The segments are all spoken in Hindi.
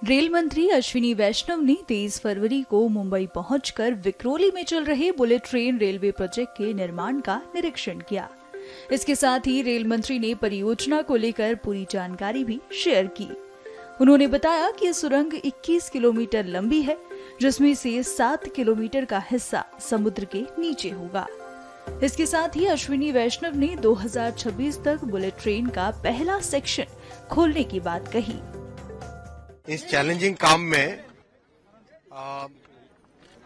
रेल मंत्री अश्विनी वैष्णव ने 23 फरवरी को मुंबई पहुंचकर विक्रोली में चल रहे बुलेट ट्रेन रेलवे प्रोजेक्ट के निर्माण का निरीक्षण किया। इसके साथ ही रेल मंत्री ने परियोजना को लेकर पूरी जानकारी भी शेयर की। उन्होंने बताया कि यह सुरंग 21 किलोमीटर लंबी है, जिसमें से 7 किलोमीटर का हिस्सा समुद्र के नीचे होगा। इसके साथ ही अश्विनी वैष्णव ने 2026 तक बुलेट ट्रेन का पहला सेक्शन खोलने की बात कही। इस चैलेंजिंग काम में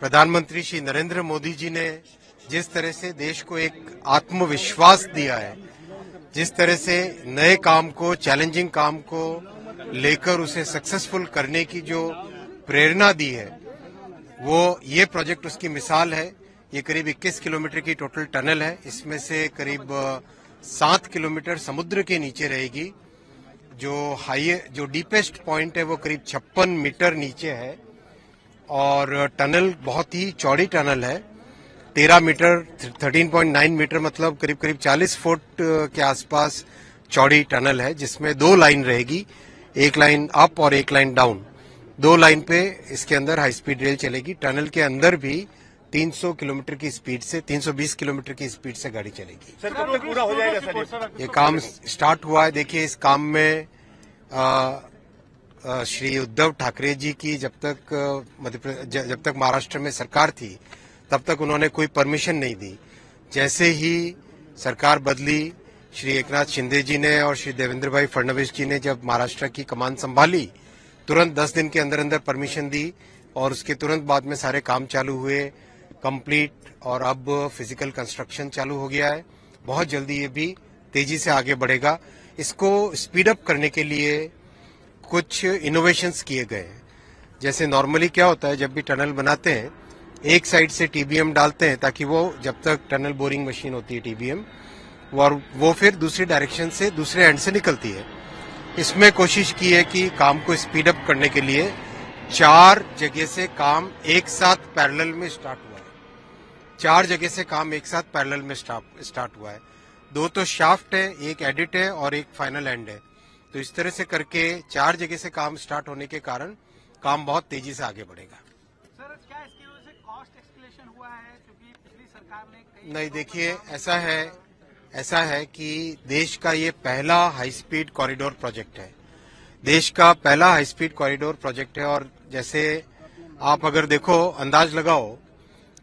प्रधानमंत्री श्री नरेंद्र मोदी जी ने जिस तरह से देश को एक आत्मविश्वास दिया है, जिस तरह से नए काम को, चैलेंजिंग काम को लेकर उसे सक्सेसफुल करने की जो प्रेरणा दी है, वो ये प्रोजेक्ट उसकी मिसाल है। ये करीब 21 किलोमीटर की टोटल टनल है। इसमें से करीब 7 किलोमीटर समुद्र के नीचे रहेगी। जो डीपेस्ट पॉइंट है वो करीब 56 मीटर नीचे है और टनल बहुत ही चौड़ी टनल है। 13 मीटर 13.9 मीटर मतलब करीब करीब 40 फुट के आसपास चौड़ी टनल है, जिसमें 2 लाइन रहेगी, एक लाइन अप और एक लाइन डाउन। 2 लाइन पे इसके अंदर हाई स्पीड रेल चलेगी। टनल के अंदर भी 300 किलोमीटर की स्पीड से 320 किलोमीटर की स्पीड से गाड़ी चलेगी। सर कब तक पूरा हो जाएगा सर? ये काम स्टार्ट हुआ है। देखिए, इस काम में श्री उद्धव ठाकरे जी की जब तक महाराष्ट्र में सरकार थी, तब तक उन्होंने कोई परमिशन नहीं दी। जैसे ही सरकार बदली, श्री एकनाथ शिंदे जी ने और श्री देवेंद्र भाई फडणवीस जी ने जब महाराष्ट्र की कमान संभाली, तुरंत 10 दिन के अंदर अंदर परमिशन दी और उसके तुरंत बाद में सारे काम चालू हुए, कंप्लीट, और अब फिजिकल कंस्ट्रक्शन चालू हो गया है। बहुत जल्दी ये भी तेजी से आगे बढ़ेगा। इसको स्पीड अप करने के लिए कुछ इनोवेशंस किए गए हैं। जैसे नॉर्मली क्या होता है, जब भी टनल बनाते हैं एक साइड से टीबीएम डालते हैं ताकि वो, जब तक टनल बोरिंग मशीन होती है टीबीएम, और वो फिर दूसरी डायरेक्शन से दूसरे एंड से निकलती है। इसमें कोशिश की है कि काम को स्पीड अप करने के लिए 4 जगह से काम एक साथ पैरेलल में स्टार्ट हुआ है। 4 जगह से काम एक साथ पैरेलल में स्टार्ट हुआ है। 2 तो शाफ्ट है, एक एडिट है और एक फाइनल एंड है। तो इस तरह से करके 4 जगह से काम स्टार्ट होने के कारण काम बहुत तेजी से आगे बढ़ेगा। सर, क्या इसकी वजह से कॉस्ट एक्सकेलेशन हुआ है? क्योंकि पिछली सरकार ने नहीं, देखिए, ऐसा है कि देश का ये पहला हाई स्पीड कॉरिडोर प्रोजेक्ट है। देश का पहला हाई स्पीड कॉरिडोर प्रोजेक्ट है। और जैसे आप अगर देखो, अंदाज लगाओ,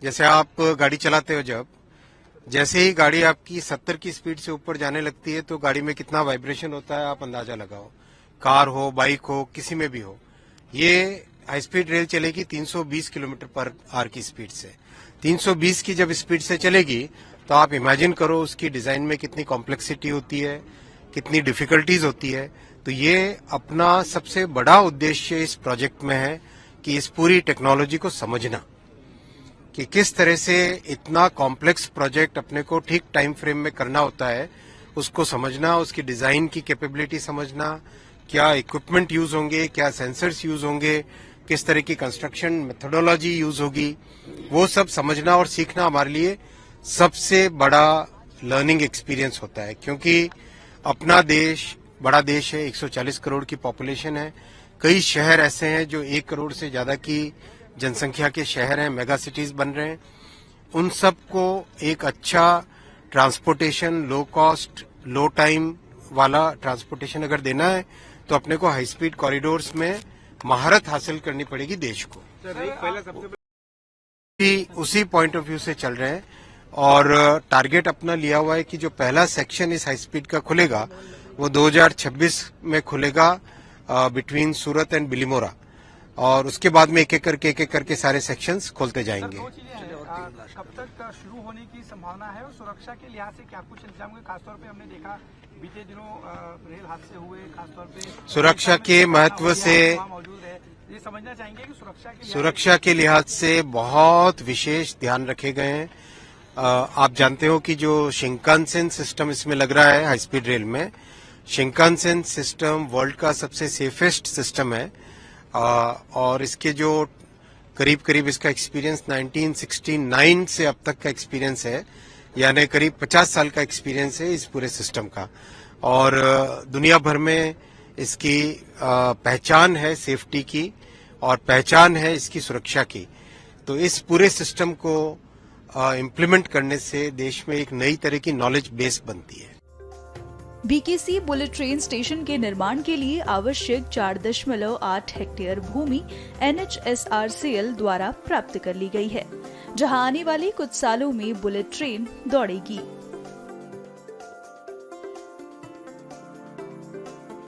जैसे आप गाड़ी चलाते हो, जैसे ही गाड़ी आपकी 70 की स्पीड से ऊपर जाने लगती है तो गाड़ी में कितना वाइब्रेशन होता है, आप अंदाजा लगाओ। कार हो, बाइक हो, किसी में भी हो। ये हाई स्पीड रेल चलेगी 320 किलोमीटर पर आवर की स्पीड से। 320 की जब स्पीड से चलेगी तो आप इमेजिन करो उसकी डिजाइन में कितनी कॉम्प्लेक्सिटी होती है, कितनी डिफिकल्टीज होती है। तो ये अपना सबसे बड़ा उद्देश्य इस प्रोजेक्ट में है कि इस पूरी टेक्नोलॉजी को समझना, कि किस तरह से इतना कॉम्प्लेक्स प्रोजेक्ट अपने को ठीक टाइम फ्रेम में करना होता है, उसको समझना, उसकी डिजाइन की कैपेबिलिटी समझना, क्या इक्विपमेंट यूज होंगे, क्या सेंसर्स यूज होंगे, किस तरह की कंस्ट्रक्शन मेथोडोलॉजी यूज होगी, वो सब समझना और सीखना हमारे लिए सबसे बड़ा लर्निंग एक्सपीरियंस होता है। क्योंकि अपना देश बड़ा देश है, 140 करोड़ की पॉपुलेशन है। कई शहर ऐसे हैं जो 1 करोड़ से ज्यादा की जनसंख्या के शहर हैं, मेगा सिटीज बन रहे हैं। उन सबको एक अच्छा ट्रांसपोर्टेशन, लो कॉस्ट, लो टाइम वाला ट्रांसपोर्टेशन अगर देना है तो अपने को हाई स्पीड कॉरिडोर्स में महारत हासिल करनी पड़ेगी देश को। उसी पॉइंट ऑफ व्यू से चल रहे हैं और टारगेट अपना लिया हुआ है कि जो पहला सेक्शन इस हाई स्पीड का खुलेगा वो 2026 में खुलेगा बिटवीन सूरत एंड बिलीमोरा, और उसके बाद में एक एक करके सारे सेक्शंस खोलते जाएंगे। कब तक शुरू होने की संभावना है और सुरक्षा के लिहाज से क्या कुछ इंतजाम हुए? खासतौर पे हमने देखा बीते दिनों रेल हादसे हुए, खासतौर पे सुरक्षा के महत्व से मौजूद है। ये समझना चाहेंगे कि सुरक्षा के लिहाज से बहुत विशेष ध्यान रखे गए हैं। आप जानते हो कि जो शिंकानसेन सिस्टम इसमें लग रहा है हाई स्पीड रेल में, शिंकानसेन सिस्टम वर्ल्ड का सबसे सेफेस्ट सिस्टम है। और इसके जो करीब करीब इसका एक्सपीरियंस 1969 से अब तक का एक्सपीरियंस है, यानी करीब 50 साल का एक्सपीरियंस है इस पूरे सिस्टम का। और दुनिया भर में इसकी पहचान है सेफ्टी की और पहचान है इसकी सुरक्षा की। तो इस पूरे सिस्टम को इम्प्लीमेंट करने से देश में एक नई तरह की नॉलेज बेस बनती है। बीकेसी बुलेट ट्रेन स्टेशन के निर्माण के लिए आवश्यक 4.8 हेक्टेयर भूमि NHSRCL द्वारा प्राप्त कर ली गई है, जहां आने वाले कुछ सालों में बुलेट ट्रेन दौड़ेगी।